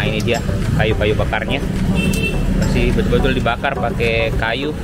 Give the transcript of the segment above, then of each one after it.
Nah, ini dia kayu-kayu bakarnya. Masih betul-betul dibakar pakai kayu.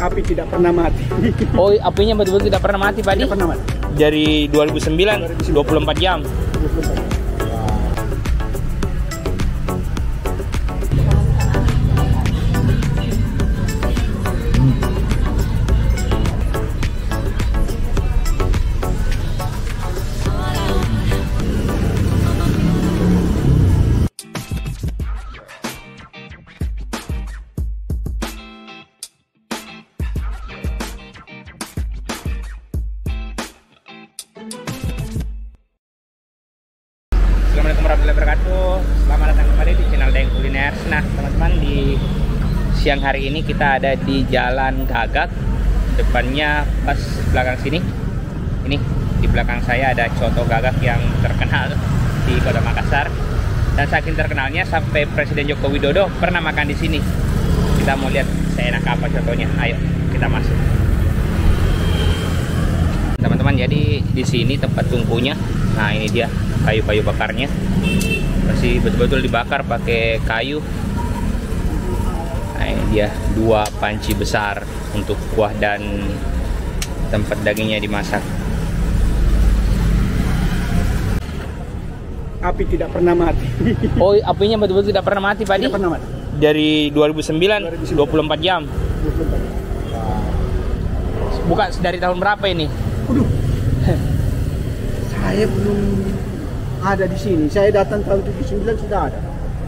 Api tidak pernah mati. Oh, apinya betul-betul tidak pernah mati, Pak Di? Tidak pernah mati. Dari 2009, 24 jam. Assalamualaikum warahmatullahi wabarakatuh. Selamat datang kembali di channel Daeng Kuliner. Nah, teman-teman, di siang hari ini kita ada di Jalan Gagak. Depannya pas belakang sini. Ini di belakang saya ada coto gagak yang terkenal di Kota Makassar. Dan saking terkenalnya sampai Presiden Joko Widodo pernah makan di sini. Kita mau lihat seenak apa cotonya. Ayo kita masuk. Teman-teman, jadi di sini tempat tungkunya. Nah, ini dia kayu-kayu bakarnya. Masih betul-betul dibakar pakai kayu. Nah, ini dia 2 panci besar untuk kuah dan tempat dagingnya dimasak. Api tidak pernah mati. Oh, apinya betul-betul tidak pernah mati, Pak Di? Tidak pernah mati. Dari 2009, 24 jam. Bukan dari tahun berapa ini? Waduh. Saya belum ada di sini. Saya datang tahun 79 sudah ada.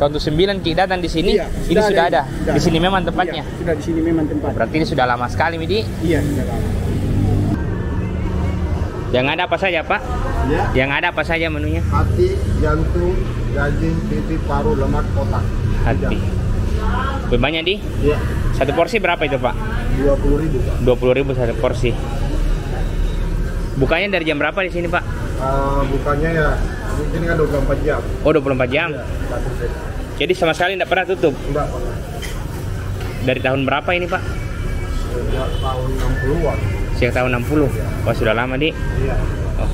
Tahun 79 Ki datang di sini. Iya, ini sudah ada. Sudah Di sini ada. memang tempatnya. Iya, sudah di sini memang tempat. Berarti ini sudah lama sekali, Midi. Iya, sudah lama. Yang ada apa saja, Pak? Ya, Yang ada apa saja menunya? hati, jantung, daging, pipi, paru, lemak, otak. Hati. Lebih banyak, Di? Ya, Satu porsi berapa itu, Pak? 20.000 Pak. 20.000 satu porsi. Bukanya dari jam berapa di sini, Pak? Bukannya ya, mungkin kan 24 jam. Oh, 24 jam. Ya, satu set. Jadi sama sekali tidak pernah tutup. Enggak pernah. Dari tahun berapa ini, Pak? Sejak tahun 60-an. Sejak tahun 60. Wah, sudah lama, Di. Iya. Oh.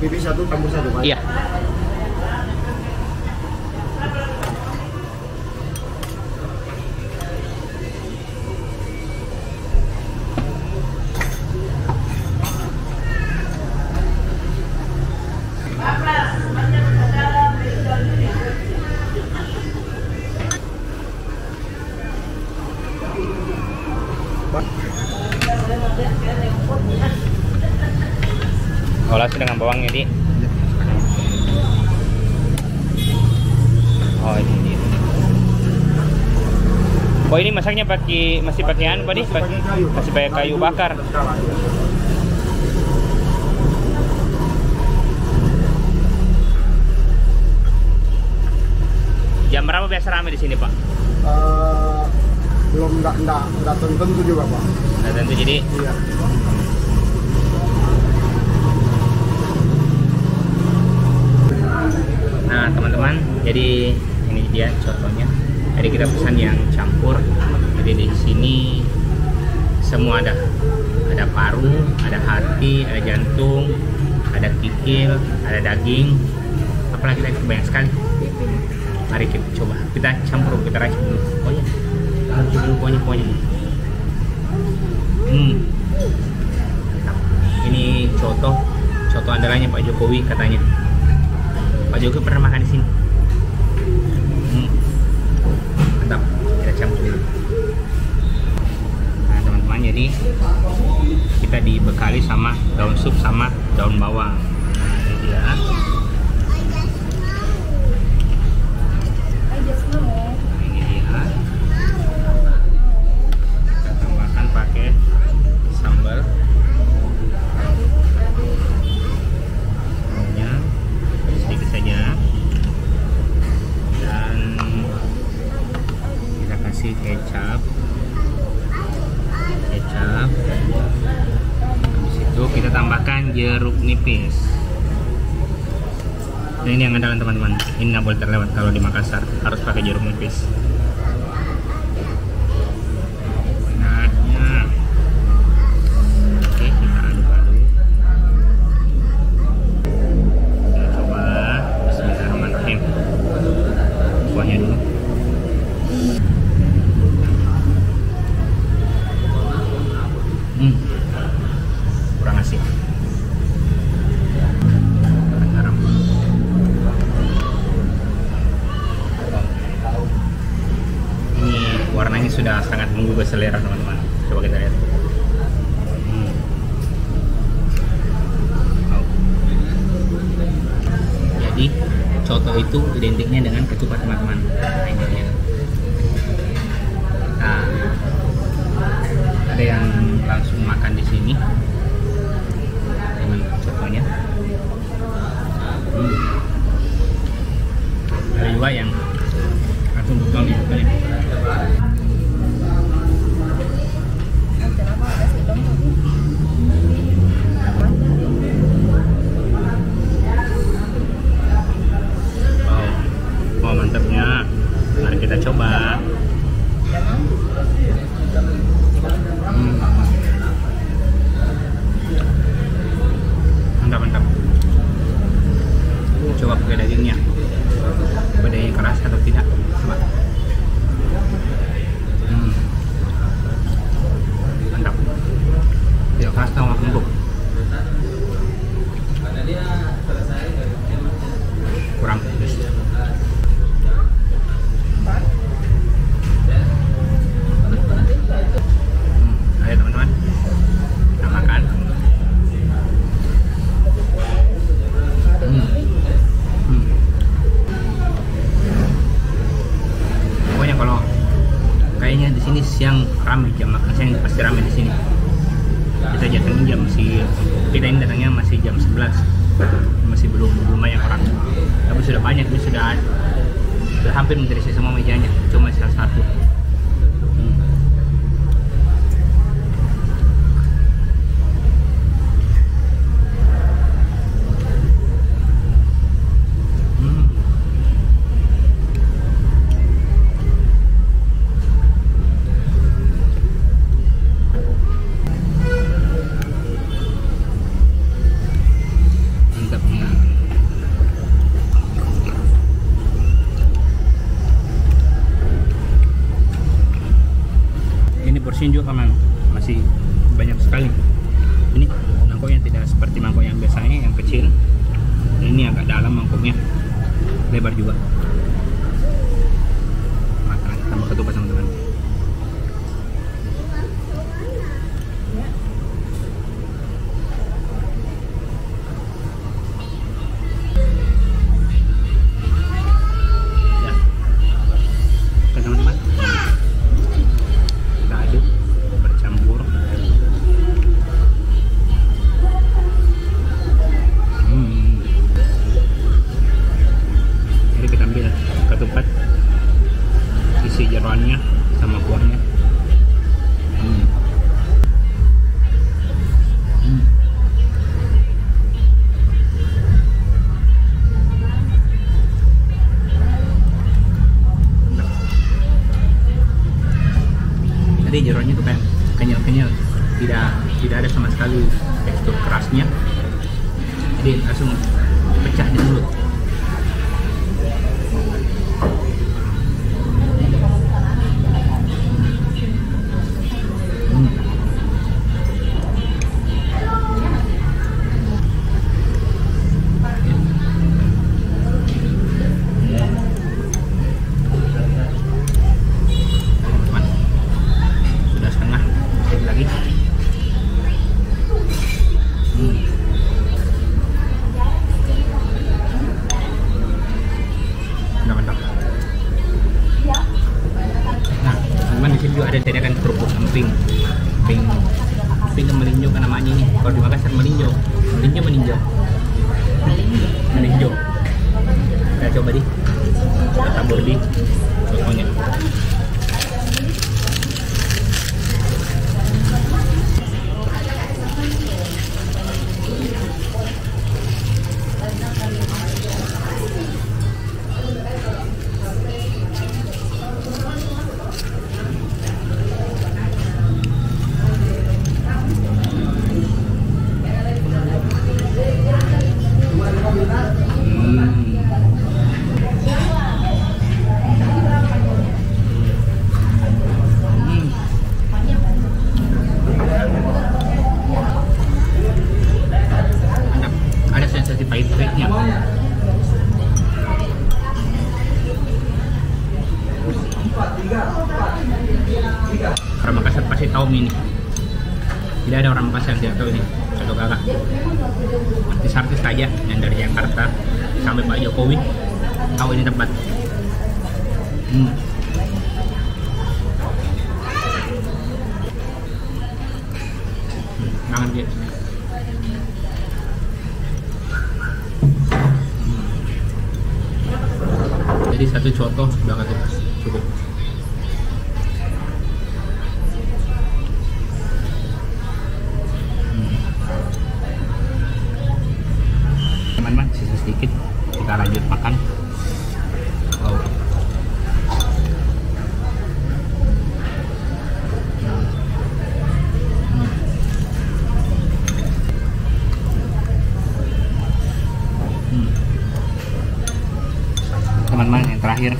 Pipi satu, campur satu Pak. Iya. Olah dengan bawangnya, Di. Oh, ini dia. Oh, ini masaknya masih pakai anu, Pak Di? Masih pakai kayu bakar. Jam berapa biasa ramai di sini, Pak? Belum enggak tentu juga Pak. Nah, tentu jadi. Iya. Nah, teman-teman, jadi ini dia contohnya. Jadi kita pesan yang campur. Jadi di sini semua ada. Ada paru, ada hati, ada jantung, ada kikil, ada daging. Apalagi tadi banyak sekali. Mari kita coba. Kita campur, kita racik dulu. Oh ya. Racik dulu kuahnya. Ini coto andalannya Pak Jokowi katanya. Pak Jokowi pernah makan di sini. Mantap, kita campur dulu. Nah, teman-teman, jadi kita dibekali sama daun sup sama daun bawang. Nah, ini dia. Ini dia. Kita tambahkan pakai sambal. Sedikit saja, dan kita kasih kecap. Habis itu kita tambahkan jeruk nipis. Nah, ini yang andalan teman-teman. Ini nggak boleh terlewat kalau di Makassar, harus pakai jeruk nipis. Enaknya. Oke, kita aduk-aduk. Kita coba. Bismillahirrahmanirrahim. Kuahnya dulu. Kurang asin. Garam. Ini warnanya sudah sangat menggugah selera teman-teman. Coba kita lihat. Jadi coto itu identiknya dengan ketupat teman-teman. Nah, ini dia. Nah, ada yang langsung makan di sini dengan cotonya. Ada juga yang langsung buang di bukannya. Wow, mantapnya. Mari kita coba. Mantap. Coba pakai dagingnya. Coba dagingnya keras atau tidak. Coba. Mantap. Tidak keras atau empuk. Kurang. Ayo teman-teman, kita makan. Pokoknya kalau kayaknya di sini siang ramai, jam makan siang pasti ramai di sini. Kita datangnya jam kita ini datangnya masih jam 11, masih belum banyak orang. Tapi sudah banyak, ini sudah hampir menjadi semua mejanya, cuma salah satu. Porsinya juga memang masih banyak sekali. Ini mangkoknya tidak seperti mangkok yang biasanya yang kecil. Ini agak dalam mangkoknya, lebar juga. Makan tambah ketupat teman-teman. Ya, oke teman-teman. Bercampur. Jadi kita ambil ketupat, isi jeroannya sama kuahnya. Jadi jeroannya tuh kayak kenyal-kenyal, tidak ada sama sekali tekstur kerasnya, jadi langsung pecah di mulut. Sudah setengah lagi. Mantap. Nah, teman di sini juga ada disediakan kerupuk emping melinjo kan namanya ini. Kalau di Makassar melinjo. Kita coba kita tabur di sotonya. tahu mie ini. Tidak ada orang Makassar yang tidak tahu ini coto gagak. Artis-artis saja yang dari Jakarta sampai Pak Jokowi tahu ini tempat. Banget dia. Jadi satu coto sudah kata cukup. Teman-teman, sisa sedikit kita lanjut makan. Wow. Teman-teman, yang terakhir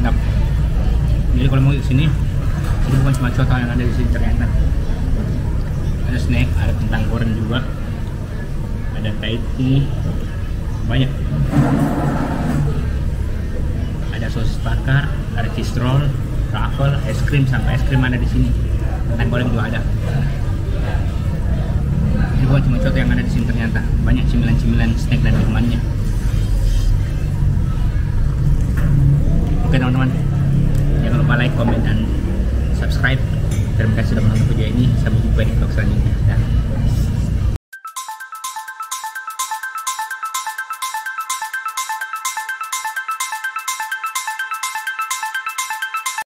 enak. Jadi kalau mau ke sini, ini bukan cuma coto yang ada di sini, ternyata ada snack, ada kentang goreng juga, ada Thai tea, banyak. Ada sosis bakar, ada cheese roll, truffle, es krim, sampai es krim ada di sini. Kentang goreng juga ada. Ini bukan cuma coto yang ada di sini, ternyata banyak cemilan-cemilan snack dan minumannya. Oke teman-teman, jangan lupa like, comment, dan subscribe. Terima kasih sudah menonton video ini. Sampai jumpa di vlog selanjutnya. Dah.